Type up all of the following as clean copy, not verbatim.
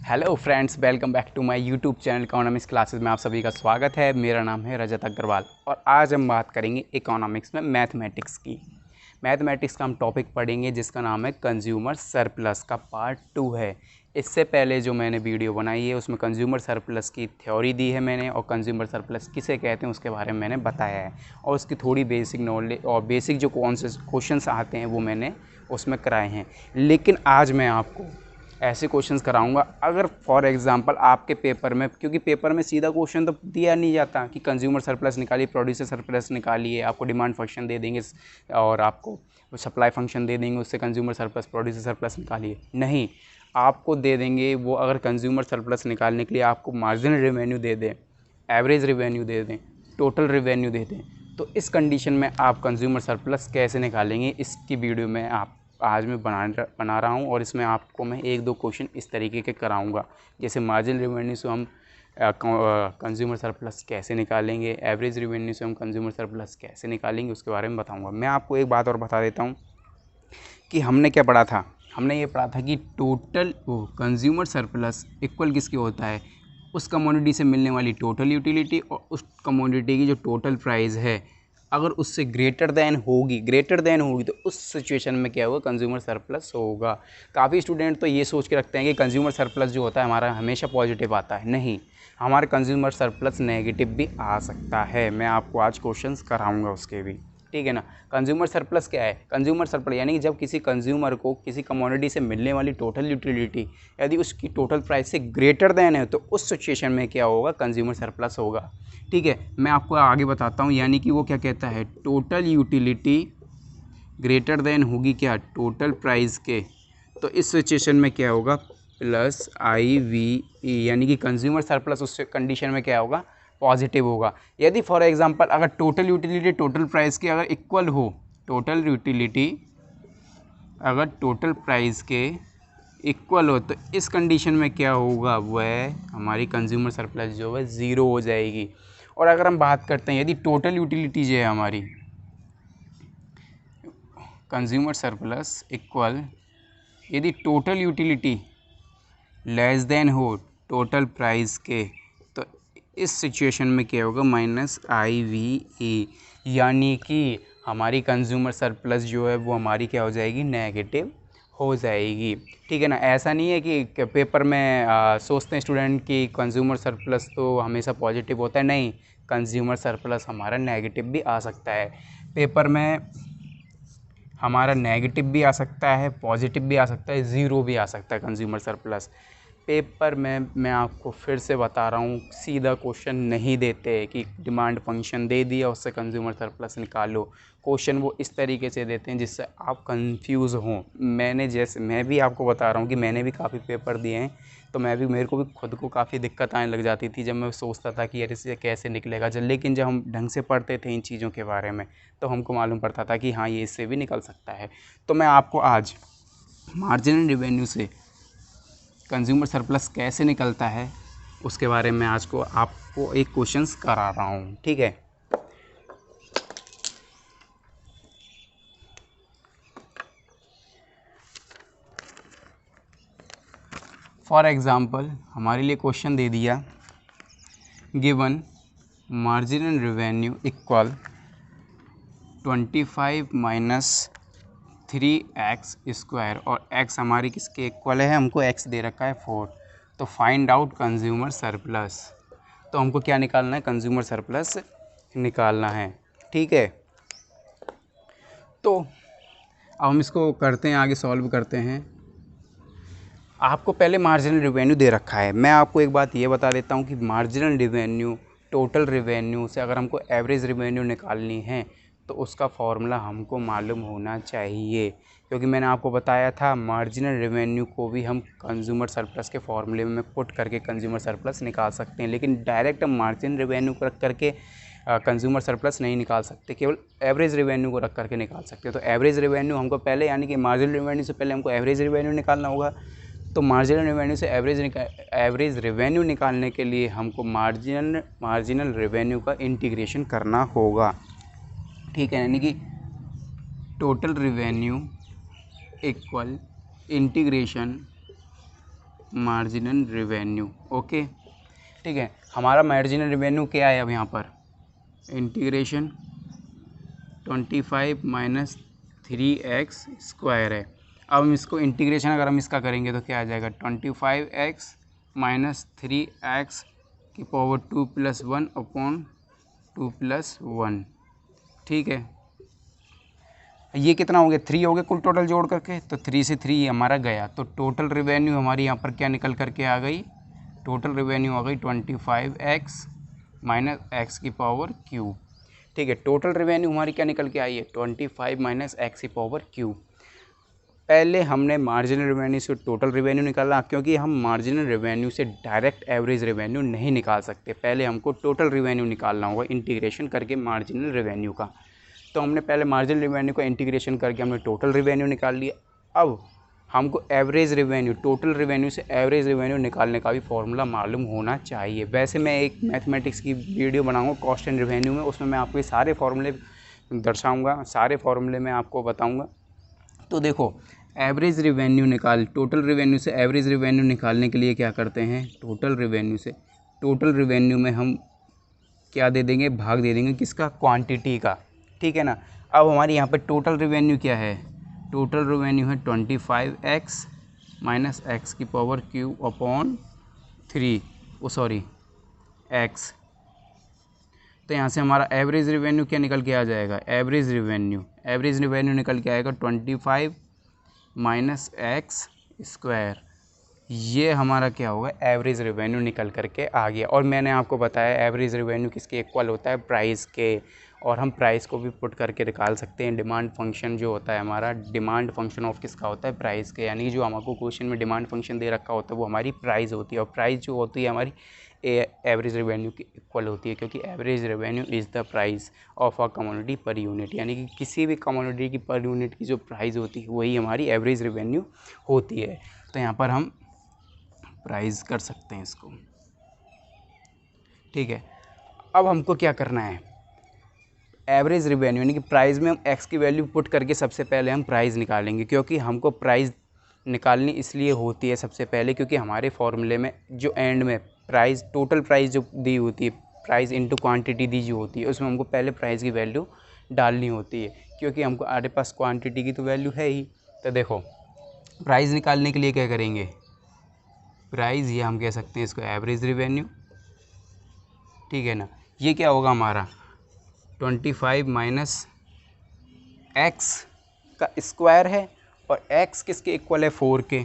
Hello friends, welcome back to my YouTube channel economics classes में आप सभी का स्वागत है। मेरा नाम है रजत अग्रवाल और आज हम बात करेंगे इकोनॉमिक्स में मैथमेटिक्स की। मैथमेटिक्स का हम टॉपिक पढ़ेंगे जिसका नाम है कंज्यूमर सरप्लस का पार्ट 2 है। इससे पहले जो मैंने वीडियो बनाई है उसमें कंज्यूमर सरप्लस की थ्योरी दी है मैंने, और कंज्यूमर सरप्लस किसे कहते हैं उसके बारे में मैंने बताया है, और उसकी थोड़ी बेसिक नॉलेज और बेसिक जो क्वेश्चंस आते हैं वो मैंने उसमें कराए हैं। लेकिन आज मैं आपको ऐसे क्वेश्चंस कराऊंगा, अगर फॉर एग्जांपल आपके पेपर में, क्योंकि पेपर में सीधा क्वेश्चन तो दिया नहीं जाता कि कंज्यूमर सरप्लस निकालिए, प्रोड्यूसर सरप्लस निकालिए, आपको डिमांड फंक्शन दे देंगे और आपको सप्लाई फंक्शन दे देंगे, उससे कंज्यूमर सरप्लस प्रोड्यूसर सरप्लस निकालिए। नहीं, आपको दे देंगे वो, अगर कंज्यूमर सरप्लस निकालने के लिए आपको मार्जिनल रेवेन्यू दे दें, एवरेज रेवेन्यू दे दें, टोटल रेवेन्यू दे दें, तो इस कंडीशन में आप कंज्यूमर सरप्लस कैसे निकालेंगे, इसकी वीडियो में आप आज मैं बना रहा हूँ। और इसमें आपको मैं एक दो क्वेश्चन इस तरीके के कराऊंगा, जैसे मार्जिनल रेवेन्यू से हम कंज्यूमर सरप्लस कैसे निकालेंगे, एवरेज रेवेन्यू से हम कंज्यूमर सरप्लस कैसे निकालेंगे, उसके बारे में बताऊंगा। मैं आपको एक बात और बता देता हूँ कि हमने क्या पढ़ा था। हमने ये पढ़ा था कि टोटल कंज्यूमर सरप्लस इक्वल किसके होता है, उस कमोडिटी से मिलने वाली टोटल यूटिलिटी और उस कमोडिटी की जो टोटल प्राइस है, अगर उससे ग्रेटर देन होगी तो उस सिचुएशन में क्या होगा, कंज्यूमर सरप्लस होगा। काफ़ी स्टूडेंट तो ये सोच के रखते हैं कि कंज्यूमर सरप्लस जो होता है हमारा हमेशा पॉजिटिव आता है। नहीं, हमारा कंज्यूमर सरप्लस नेगेटिव भी आ सकता है। मैं आपको आज क्वेश्चंस कराऊंगा उसके भी, ठीक है ना। कंज्यूमर सरप्लस क्या है? कंज्यूमर सरप्लस यानी कि जब किसी कंज्यूमर को किसी कमोडिटी से मिलने वाली टोटल यूटिलिटी यदि उसकी टोटल प्राइस से ग्रेटर देन है, तो उस सिचुएशन में क्या होगा, कंज्यूमर सरप्लस होगा। ठीक है, मैं आपको आगे बताता हूँ। यानी कि वो क्या कहता है, टोटल यूटिलिटी ग्रेटर देन होगी क्या, टोटल प्राइस के, तो इस सिचुएशन में क्या होगा, प्लस IVE, यानी कि कंज्यूमर सरप्लस उस कंडीशन में क्या होगा, पॉजिटिव होगा। यदि फॉर एग्जांपल अगर टोटल यूटिलिटी टोटल प्राइस के अगर इक्वल हो, टोटल यूटिलिटी अगर टोटल प्राइस के इक्वल हो, तो इस कंडीशन में क्या होगा, वह हमारी कंज्यूमर सरप्लस जो है ज़ीरो हो जाएगी। और अगर हम बात करते हैं, यदि टोटल यूटिलिटी जो है हमारी कंज्यूमर सरप्लस इक्वल, यदि टोटल यूटिलिटी लेस देन हो टोटल प्राइस के, तो इस सिचुएशन में क्या होगा, -IVE, यानी कि हमारी कंज्यूमर सरप्लस जो है वो हमारी क्या हो जाएगी, नेगेटिव हो जाएगी। ठीक है ना। ऐसा नहीं है कि पेपर में सोचते हैं स्टूडेंट कि कंज्यूमर सरप्लस तो हमेशा पॉजिटिव होता है। नहीं, कंज्यूमर सरप्लस हमारा नेगेटिव भी आ सकता है। पेपर में हमारा नेगेटिव भी आ सकता है, पॉजिटिव भी आ सकता है, ज़ीरो भी आ सकता है कंज्यूमर सरप्लस। पेपर में मैं आपको फिर से बता रहा हूँ, सीधा क्वेश्चन नहीं देते कि डिमांड फंक्शन दे दिया उससे कंज्यूमर सरप्लस निकालो। क्वेश्चन वो इस तरीके से देते हैं जिससे आप कंफ्यूज हों। मैं भी आपको बता रहा हूँ कि मैंने भी काफ़ी पेपर दिए हैं, तो मेरे को भी खुद को काफ़ी दिक्कत आने लग जाती थी जब मैं सोचता था कि यार इससे कैसे निकलेगा। लेकिन जब हम ढंग से पढ़ते थे इन चीज़ों के बारे में, तो हमको मालूम पड़ता था कि हाँ, ये इससे भी निकल सकता है। तो मैं आपको आज मार्जिनल रेवेन्यू से कंज्यूमर सरप्लस कैसे निकलता है उसके बारे में आज को आपको एक क्वेश्चंस करा रहा हूँ, ठीक है। फॉर एग्जांपल हमारे लिए क्वेश्चन दे दिया, given marginal revenue equal 25 minus 3x square, और x हमारी किसके इक्वल है, हमको x दे रखा है 4। तो फाइंड आउट कंज्यूमर सरप्लस। तो हमको क्या निकालना है, कंज्यूमर सरप्लस निकालना है, ठीक है। तो अब हम इसको करते हैं, आगे सॉल्व करते हैं। आपको पहले मार्जिनल रेवेन्यू दे रखा है। मैं आपको एक बात ये बता देता हूँ कि मार्जिनल रेवेन्यू टोटल रेवेन्यू से अगर हमको एवरेज रेवेन्यू निकालनी है, तो उसका फॉर्मूला हमको मालूम होना चाहिए। क्योंकि मैंने आपको बताया था मार्जिनल रेवेन्यू को भी हम कंज्यूमर सरप्लस के फॉर्मूले में पुट करके कंज्यूमर सरप्लस निकाल सकते हैं, लेकिन डायरेक्ट हम मार्जिनल रेवेन्यू को रख करके कंज्यूमर सरप्लस नहीं निकाल सकते, केवल एवरेज रेवेन्यू को रख करके निकाल सकते हैं। तो एवरेज रेवेन्यू हमको पहले, यानी कि मार्जिनल रेवेन्यू से पहले हमको एवरेज रेवेन्यू निकालना होगा। तो मार्जिनल रेवेन्यू से एवरेज रेवेन्यू निकालने के लिए हमको मार्जिनल रेवेन्यू का इंटीग्रेशन करना होगा, ठीक है। यानी कि total revenue equal integration marginal revenue. Okay, ठीक है। हमारा मार्जिनल रेवेन्यू क्या है अब यहाँ पर, इंटीग्रेशन 25 माइनस 3x² है। अब हम इसको इंटीग्रेशन अगर हम इसका करेंगे तो क्या आ जाएगा, 25x माइनस 3x की पावर 2+1 अपॉन 2+1। ठीक है, ये कितना हो गया, 3 हो गया कुल टोटल जोड़ करके, तो 3 से 3 हमारा गया, तो टोटल रेवेन्यू हमारी यहाँ पर क्या निकल करके आ गई, टोटल रेवेन्यू आ गई 25x माइनस x की पावर क्यूब। ठीक है, टोटल रेवेन्यू हमारी क्या निकल के आई है, 25 माइनस x की पावर क्यूब। पहले हमने मार्जिनल रेवेन्यू से टोटल रेवेन्यू निकाला, क्योंकि हम मार्जिनल रेवेन्यू से डायरेक्ट एवरेज रेवेन्यू नहीं निकाल सकते, पहले हमको टोटल रेवेन्यू निकालना होगा इंटीग्रेशन करके मार्जिनल रेवेन्यू का। तो हमने पहले मार्जिनल रेवेन्यू का इंटीग्रेशन करके हमने टोटल रेवेन्यू निकाल लिया। अब हमको एवरेज रेवेन्यू, टोटल रेवेन्यू से एवरेज रेवेन्यू निकालने का भी फॉर्मूला मालूम होना चाहिए। वैसे मैं एक मैथमेटिक्स की वीडियो बनाऊंगा कॉस्ट एंड रेवेन्यू में, उसमें मैं आपको ये सारे फॉर्मूले दर्शाऊंगा, सारे फॉर्मूले मैं आपको बताऊंगा। तो देखो, एवरेज रेवेन्यू टोटल रेवेन्यू से एवरेज रेवेन्यू निकालने के लिए क्या करते हैं, टोटल रेवेन्यू से टोटल रेवेन्यू में हम क्या दे देंगे, भाग दे देंगे किसका, क्वांटिटी का। ठीक है ना। अब हमारे यहाँ पर टोटल रेवेन्यू क्या है, टोटल रेवेन्यू है 25x माइनस x की पावर क्यूब अपॉन 3 x। तो यहाँ से हमारा एवरेज रेवेन्यू क्या निकल के आ जाएगा, एवरेज रेवेन्यू निकल के आएगा 25 माइनस x²। ये हमारा क्या होगा, एवरेज रेवेन्यू निकल करके आ गया। और मैंने आपको बताया एवरेज रेवेन्यू किसके इक्वल होता है, प्राइस के। और हम प्राइस को भी पुट करके निकाल सकते हैं। डिमांड फंक्शन जो होता है हमारा, डिमांड फंक्शन ऑफ किसका होता है, प्राइस के। यानी जो हमको क्वेश्चन में डिमांड फंक्शन दे रखा होता है वो हमारी प्राइस होती है, और प्राइस जो होती है हमारी एवरेज रेवेन्यू की इक्वल होती है, क्योंकि average revenue is the price of a commodity per unit. यानी कि किसी भी कमोडिटी की पर यूनिट की जो प्राइस होती है वही हमारी एवरेज रेवेन्यू होती है। तो यहाँ पर हम प्राइस कर सकते हैं इसको। ठीक है, अब हमको क्या करना है, एवरेज रेवेन्यू यानी कि प्राइस में हम एक्स की वैल्यू पुट करके सबसे पहले हम प्राइस निकालेंगे। क्योंकि हमको प्राइस निकालनी इसलिए होती है सबसे पहले, क्योंकि हमारे फॉर्मूले में जो एंड में प्राइस, टोटल प्राइस जो दी होती है, प्राइस इनटू क्वांटिटी दी जो होती है, उसमें हमको पहले प्राइस की वैल्यू डालनी होती है। क्योंकि हमको हमारे पास क्वांटिटी की तो वैल्यू है ही। तो देखो, प्राइस निकालने के लिए क्या करेंगे, प्राइस, ये हम कह सकते हैं इसको एवरेज रेवेन्यू। ठीक है ना। ये क्या होगा हमारा 25 माइनस एक्स का स्क्वायर है, और x किसके इक्वल है, 4 के।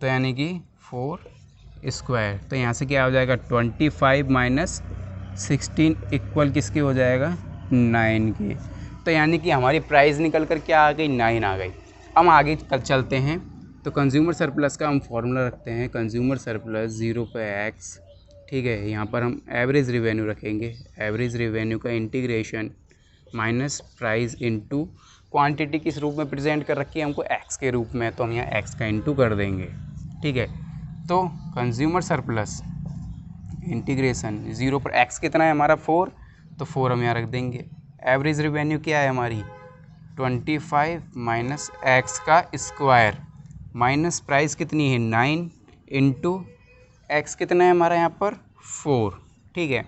तो यानी कि 4²। तो यहाँ से क्या हो जाएगा, 25 माइनस 16 इक्वल किसके हो जाएगा, 9 के। तो यानी कि हमारी प्राइस निकल कर क्या आ गई, 9 आ गई। हम आगे कल चलते हैं। तो कंज्यूमर सरप्लस का हम फॉर्मूला रखते हैं, कंज्यूमर सरप्लस 0 पे x। ठीक है, यहाँ पर हम एवरेज रेवेन्यू रखेंगे, एवरेज रेवेन्यू का integration minus price into quantity किस रूप में प्रेजेंट कर रखी है हमको, x के रूप में, तो हम यहाँ x का इंटू कर देंगे। ठीक है, तो कंज्यूमर सरप्लस इंटीग्रेशन 0 पर x कितना है हमारा, 4, तो 4 हम यहाँ रख देंगे। एवरेज रेवेन्यू क्या है हमारी, 25 माइनस एक्स का स्क्वायर माइनस प्राइस कितनी है 9 इंटू एक्स कितना है हमारा यहाँ पर 4। ठीक है,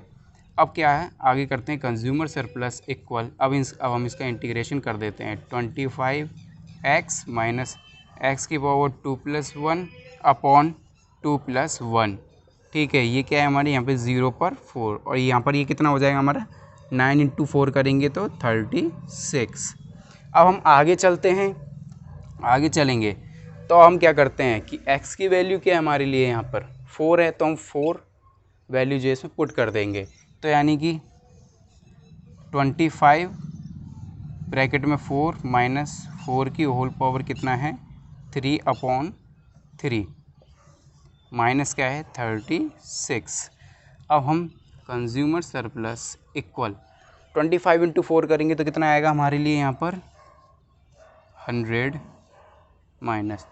अब क्या है, आगे करते हैं कंज्यूमर सरप्लस इक्वल। अब हम इसका इंटीग्रेशन कर देते हैं, 25x माइनस एक्स की पावर 2+1 अपॉन 2+1। ठीक है, ये क्या है हमारे यहाँ पे 0 पर 4, और यहाँ पर ये कितना हो जाएगा हमारा, 9 इंटू 4 करेंगे तो 36। अब हम आगे चलते हैं, आगे चलेंगे तो हम क्या करते हैं कि x की वैल्यू क्या है हमारे लिए, यहाँ पर 4 है, तो हम 4 वैल्यू जो इसमें पुट कर देंगे। तो यानी कि 25 ब्रैकेट में 4 माइनस 4 की होल पावर कितना है 3/3 माइनस क्या है 36। अब हम कंज्यूमर सरप्लस इक्वल 25 इंटू 4 करेंगे तो कितना आएगा हमारे लिए यहाँ पर 100 माइनस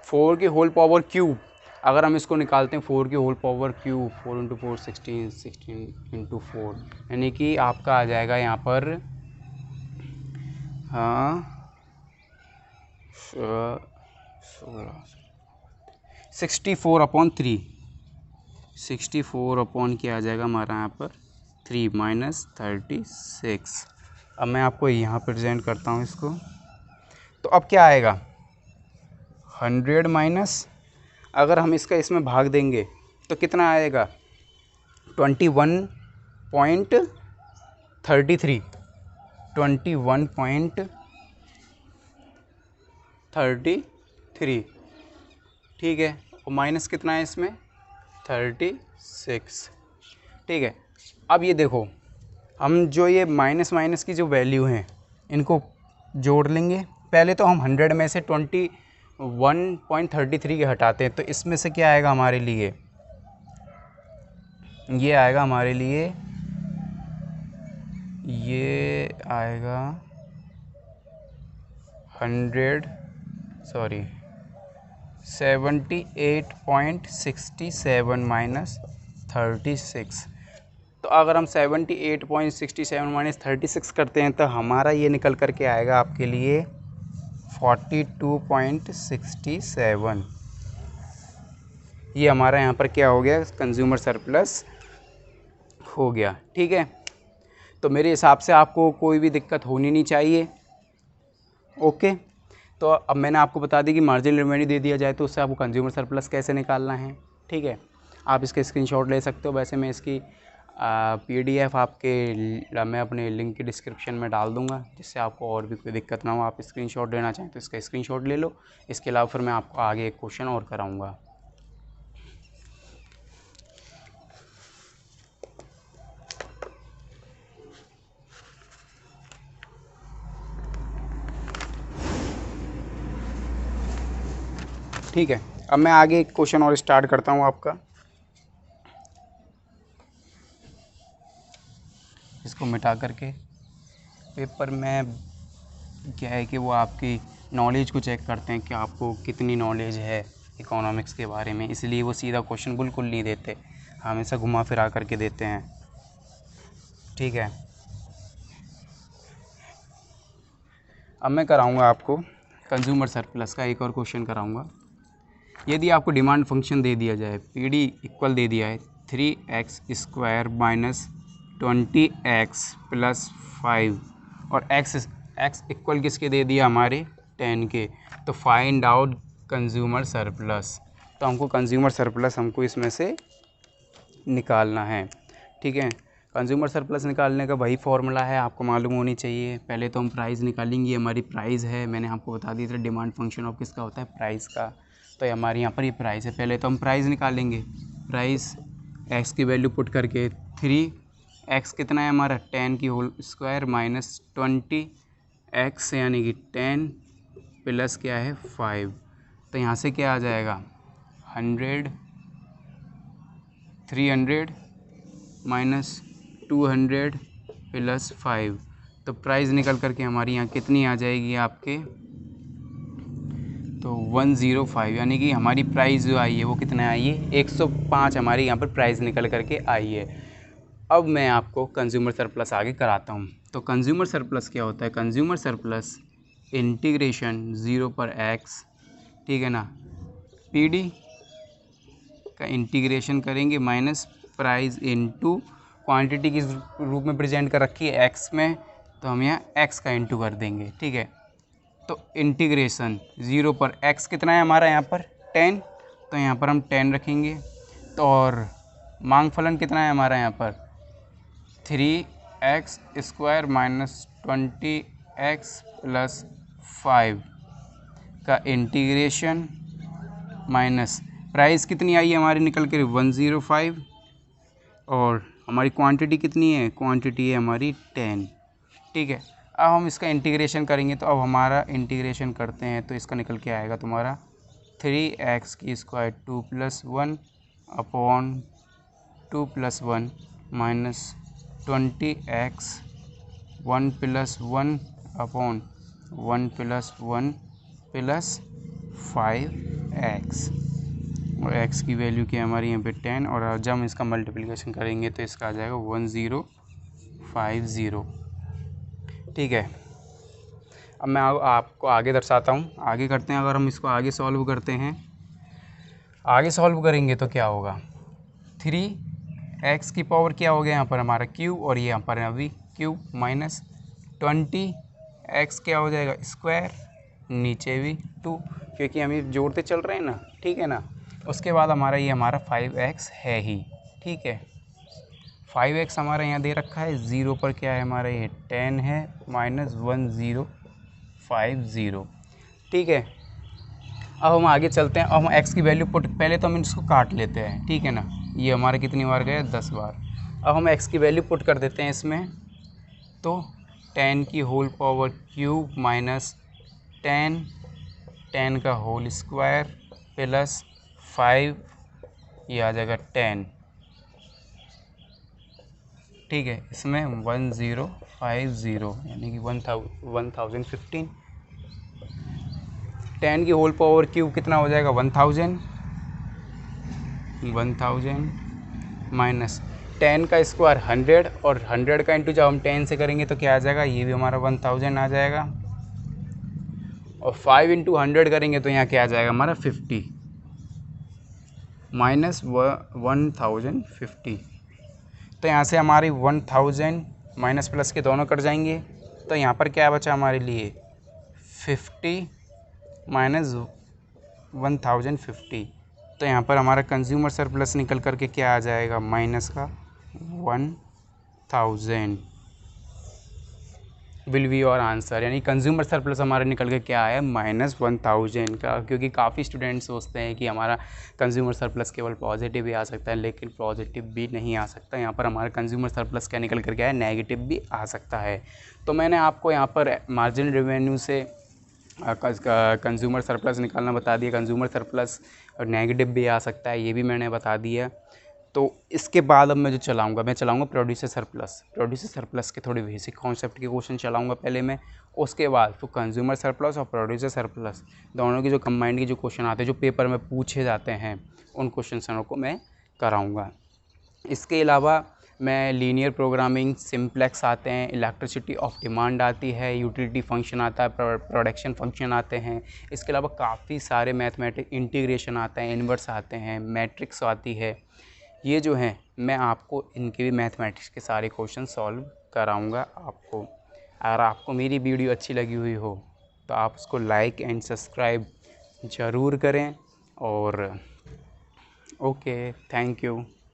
4 की होल पावर क्यूब। अगर हम इसको निकालते हैं 4 की whole power cube, 4 into 4 16, 16 into 4, यानी कि आपका आ जाएगा यहाँ पर 16 64/3, 64 अपॉन क्या आ जाएगा हमारा यहाँ पर 3 माइनस 36। अब मैं आपको यहाँ प्रेजेंट करता हूँ इसको, तो अब क्या आएगा 100 माइनस, अगर हम इसका इसमें भाग देंगे तो कितना आएगा 21.33, 21.33, ठीक है, और माइनस कितना है इसमें 36, ठीक है। अब ये देखो, हम जो ये माइनस माइनस की जो वैल्यू हैं इनको जोड़ लेंगे। पहले तो हम 100 में से 21.33 के हटाते हैं, तो इसमें से क्या आएगा हमारे लिए, ये आएगा हमारे लिए, ये आएगा 78.67 माइनस 36। तो अगर हम 78.67 माइनस 36 करते हैं तो हमारा ये निकल कर के आएगा आपके लिए 42.67। ये हमारा यहाँ पर क्या हो गया, कंज्यूमर सरप्लस हो गया, ठीक है। तो मेरे हिसाब से आपको कोई भी दिक्कत होनी नहीं चाहिए, ओके। तो अब मैंने आपको बता दी कि मार्जिनल रेवेन्यू दे दिया जाए तो उससे आपको कंज्यूमर सरप्लस कैसे निकालना है, ठीक है। आप इसके स्क्रीनशॉट ले सकते हो। वैसे मैं इसकी PDF मैं अपने लिंक की डिस्क्रिप्शन में डाल दूंगा, जिससे आपको और भी कोई दिक्कत ना हो। आप स्क्रीनशॉट लेना चाहें तो इसका स्क्रीनशॉट ले लो। इसके अलावा फिर मैं आपको आगे एक क्वेश्चन और कराऊंगा। ठीक है, अब मैं आगे एक क्वेश्चन और स्टार्ट करता हूँ आपका। इसको मिटा करके पेपर में क्या है कि वो आपकी नॉलेज को चेक करते हैं कि आपको कितनी नॉलेज है इकोनॉमिक्स के बारे में, इसलिए वो सीधा क्वेश्चन बिल्कुल नहीं देते, हमेशा घुमा फिरा करके देते हैं, ठीक है। अब मैं कराऊंगा आपको कंज्यूमर सरप्लस का एक और क्वेश्चन कराऊंगा। यदि आपको डिमांड फंक्शन दे दिया जाए, PD इक्वल दे दिया है 3x² माइनस 20x प्लस 5 और x इक्वल किसके दे दिया हमारे 10 के, तो फाइंड आउट कंज्यूमर सरप्लस। तो हमको कंज्यूमर सरप्लस हमको इसमें से निकालना है, ठीक है। कंज्यूमर सरप्लस निकालने का वही फॉर्मूला है, आपको मालूम होनी चाहिए। पहले तो हम प्राइस निकालेंगे, हमारी प्राइस है, मैंने आपको बता दिया था डिमांड फंक्शन ऑफ किसका होता है, प्राइस का। तो हमारे यहाँ पर ये प्राइस है। पहले तो हम प्राइस निकालेंगे, प्राइस x की वैल्यू पुट करके 3x कितना है हमारा 10 की होल स्क्वायर माइनस 20x यानी कि 10 प्लस क्या है 5। तो यहाँ से क्या आ जाएगा 100, 300 माइनस 200 प्लस 5। तो प्राइस निकल करके हमारी यहाँ कितनी आ जाएगी आपके, तो 105, यानी कि हमारी प्राइस जो आई है वो कितना आई है 105 हमारी यहाँ पर प्राइस निकल करके आई है। अब मैं आपको कंज्यूमर सरप्लस आगे कराता हूँ। तो कंज्यूमर सरप्लस क्या होता है, कंज्यूमर सरप्लस इंटीग्रेशन 0 पर x, ठीक है ना, PD का इंटीग्रेशन करेंगे माइनस प्राइस इनटू क्वांटिटी किस रूप में प्रेजेंट कर रखी है x में, तो हम यहाँ x का इंटू कर देंगे, ठीक है। तो इंटीग्रेशन 0 पर x कितना है हमारा यहाँ पर 10, तो यहाँ पर हम 10 रखेंगे। तो और मांग फलन कितना है हमारा यहाँ पर 3x² माइनस 20x प्लस 5 का इंटीग्रेशन माइनस प्राइस कितनी आई है हमारी निकल कर 105 और हमारी क्वांटिटी कितनी है, क्वांटिटी है हमारी 10, ठीक है। अब हम इसका इंटीग्रेशन करेंगे, तो अब हमारा इंटीग्रेशन करते हैं तो इसका निकल के आएगा तुम्हारा 3x² 2 + 1 upon 2 + 1 minus 20x 1 + 1 upon 1 + 1 plus 5x और x की वैल्यू क्या है हमारी यहाँ पे 10, और जब हम इसका मल्टीप्लिकेशन करेंगे तो इसका आ जाएगा 1050, ठीक है। अब मैं आपको आगे दर्शाता हूँ, आगे करते हैं। अगर हम इसको आगे सॉल्व करते हैं, आगे सॉल्व करेंगे तो क्या होगा, 3x की पावर क्या हो गया यहाँ पर हमारा क्यूब, और ये यहाँ पर अभी क्यूब माइनस 20x क्या हो जाएगा स्क्वायर, नीचे भी 2, क्योंकि हम ये जोड़ते चल रहे हैं ना, ठीक है ना। उसके बाद हमारा ये हमारा 5x है ही, ठीक है। 5x हमारा यहाँ दे रखा है, 0 पर क्या है हमारा ये 10 है, माइनस 1050, ठीक है। अब हम आगे चलते हैं। अब हम x की वैल्यू पुट, पहले तो हम इसको काट लेते हैं, ठीक है ना। ये हमारे कितनी बार गए, 10 बार। अब हम x की वैल्यू पुट कर देते हैं इसमें, तो 10 की होल पावर क्यूब माइनस 10 का होल स्क्वायर प्लस 5, ये आ जाएगा 10, ठीक है। इसमें 1050 यानी कि 1015। 10 की होल पावर क्यूब कितना हो जाएगा 1000 माइनस 10 का स्क्वायर 100, और 100 का इंटू जब हम 10 से करेंगे तो क्या आ जाएगा, ये भी हमारा 1000 आ जाएगा। और 5 इंटू 100 करेंगे तो यहाँ क्या आ जाएगा हमारा 50 माइनस 1050। तो यहाँ से हमारी 1000 माइनस प्लस के दोनों कट जाएंगे, तो यहाँ पर क्या बचा हमारे लिए 50 माइनस 1050। तो यहाँ पर हमारा कंज्यूमर सरप्लस निकल करके क्या आ जाएगा, माइनस का 1000 विल बी और आंसर, यानी कंज्यूमर सरप्लस हमारा निकल के क्या आया, -1000 का। क्योंकि काफ़ी स्टूडेंट सोचते हैं कि हमारा कंज्यूमर सरप्लस केवल पॉजिटिव ही आ सकता है, लेकिन पॉजिटिव भी नहीं आ सकता। यहाँ पर हमारा कंज्यूमर सरप्लस क्या निकल कर के आया, नेगेटिव भी आ सकता है। तो मैंने आपको यहाँ पर मार्जिनल रेवेन्यू से कंज्यूमर सरप्लस निकालना बता दिया। कंज्यूमर सरप्लस और नेगेटिव भी आ सकता है, ये भी मैंने बता दिया। तो इसके बाद अब मैं जो चलाऊंगा, मैं चलाऊंगा प्रोड्यूसर सरप्लस। प्रोड्यूसर सरप्लस के थोड़े बेसिक कॉन्सेप्ट के क्वेश्चन चलाऊंगा पहले मैं, उसके बाद तो कंज्यूमर सरप्लस और प्रोड्यूसर सरप्लस दोनों की जो कंबाइंड के जो क्वेश्चन आते हैं, जो पेपर में पूछे जाते हैं, उन क्वेश्चन को मैं कराऊँगा। इसके अलावा मैं लीनियर प्रोग्रामिंग, सिम्प्लेक्स आते हैं, इलेक्ट्रिसिटी ऑफ डिमांड आती है, यूटिलिटी फंक्शन आता है, प्रोडक्शन फंक्शन आते हैं। इसके अलावा काफ़ी सारे मैथमेटिक इंटीग्रेशन आते हैं, इन्वर्स आते हैं, मैट्रिक्स आती है। ये जो हैं मैं आपको इनके भी मैथमेटिक्स के सारे क्वेश्चन सॉल्व कराऊंगा आपको। अगर आपको मेरी वीडियो अच्छी लगी हुई हो तो आप उसको लाइक एंड सब्सक्राइब ज़रूर करें। और ओके, थैंक यू।